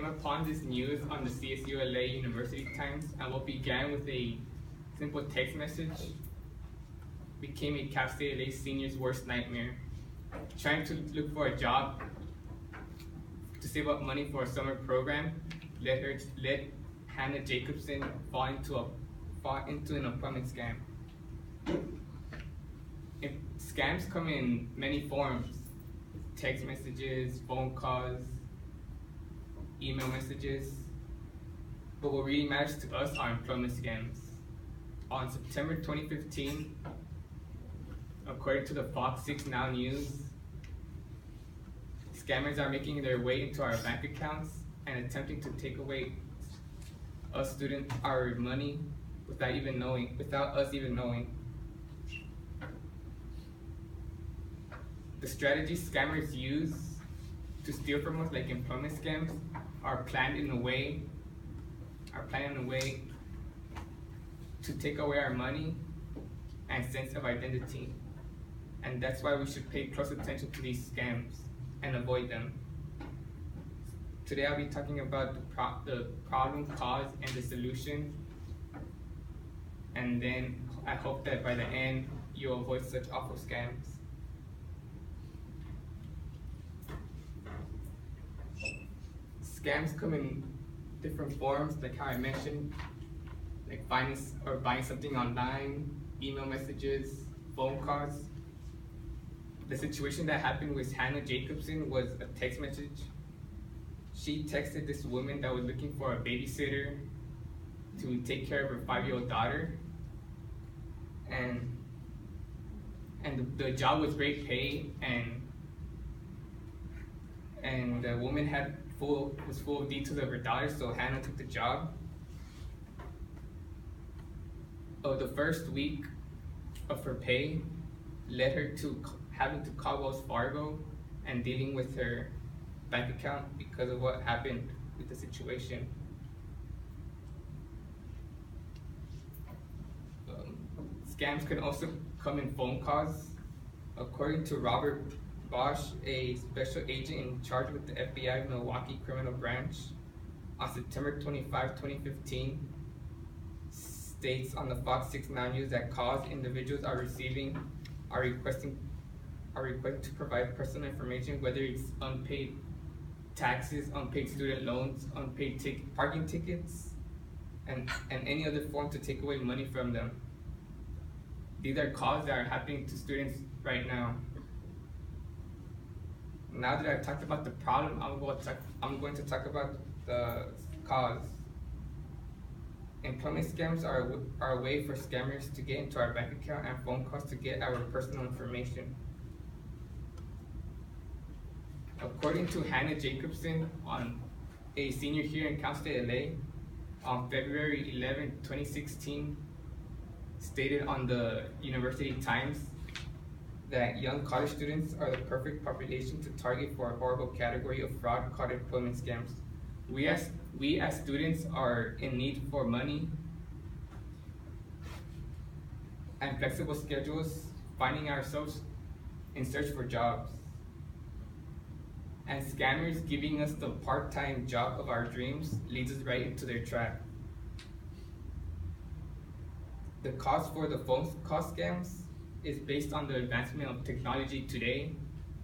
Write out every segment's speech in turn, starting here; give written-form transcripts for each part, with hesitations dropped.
came upon this news on the CSULA University Times, and what began with a simple text message became a Cal State LA senior's worst nightmare. Trying to look for a job to save up money for a summer program led Hannah Jacobson fall into an employment scam. Scams come in many forms: text messages, phone calls, email messages. But what really matters to us are employment scams. On September 2015, according to the Fox 6 Now News, scammers are making their way into our bank accounts and attempting to take away us students our money without us even knowing. The strategies scammers use to steal from us, like employment scams, are planned in a way to take away our money and sense of identity. And that's why we should pay close attention to these scams and avoid them. Today I'll be talking about the problem, cause, and the solution. And then I hope that by the end, you'll avoid such awful scams. Scams come in different forms, like how I mentioned, like buying something online, email messages, phone calls. The situation that happened with Hannah Jacobson was a text message. She texted this woman that was looking for a babysitter to take care of her 5-year-old daughter, and the job was great pay, and the woman was full of details of her daughter, so Hannah took the job. The first week of her pay led her to having to call Wells Fargo and dealing with her bank account because of what happened with the situation. Scams can also come in phone calls. According to Robert Bosch, a special agent in charge with the FBI Milwaukee Criminal Branch, on September 25, 2015, states on the Fox 6 Now News that calls individuals are requesting to provide personal information, whether it's unpaid taxes, unpaid student loans, unpaid parking tickets, and any other form to take away money from them. These are calls that are happening to students right now. Now that I've talked about the problem, I'm going to talk about the cause. Employment scams are a way for scammers to get into our bank account and phone calls to get our personal information. According to Hannah Jacobson, a senior here in Cal State LA, on February 11, 2016, stated on the University Times that young college students are the perfect population to target for a horrible category of fraud called employment scams. We as students are in need for money and flexible schedules, finding ourselves in search for jobs. And scammers giving us the part-time job of our dreams leads us right into their trap. The cost for the phone call scams is based on the advancement of technology today,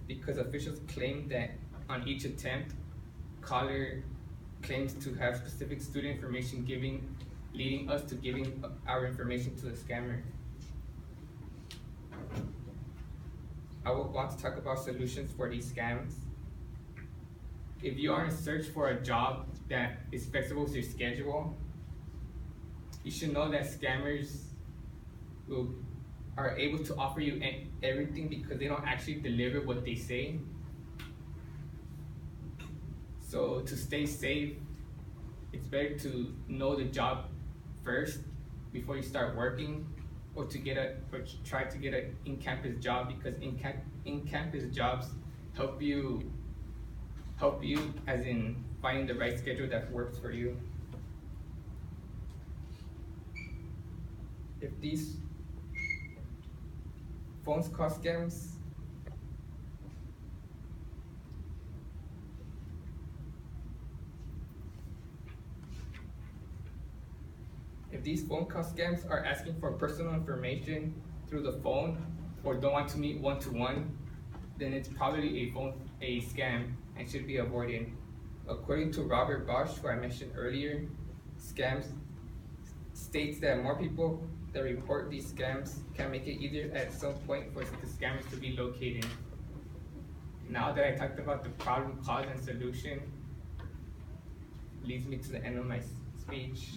because officials claim that on each attempt, caller claims to have specific student information leading us to giving our information to the scammer. I will want to talk about solutions for these scams. If you are in search for a job that is flexible with your schedule, you should know that scammers are able to offer you everything because they don't actually deliver what they say. So to stay safe, it's better to know the job first before you start working, or try to get an in-campus job, because in-campus jobs help you as in finding the right schedule that works for you. If these phone call scams If these phone call scams are asking for personal information through the phone or don't want to meet one-to-one, then it's probably a scam and should be avoided. According to Robert Bosch, who I mentioned earlier, scams states that more people that report these scams can make it easier at some point for the scammers to be located. Now that I talked about the problem, cause, and solution, leads me to the end of my speech.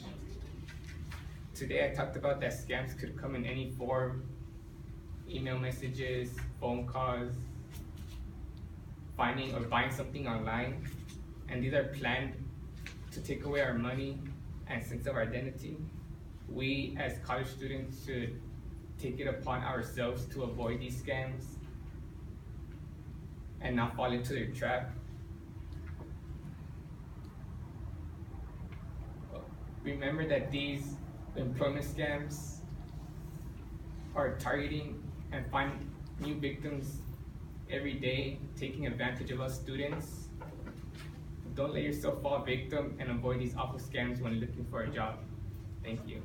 Today I talked about that scams could come in any form: email messages, phone calls, finding or buying something online, and these are planned to take away our money and sense of identity. We as college students should take it upon ourselves to avoid these scams and not fall into their trap. Remember that these employment scams are targeting and find new victims every day, taking advantage of us students. Don't let yourself fall victim and avoid these awful scams when looking for a job. Thank you.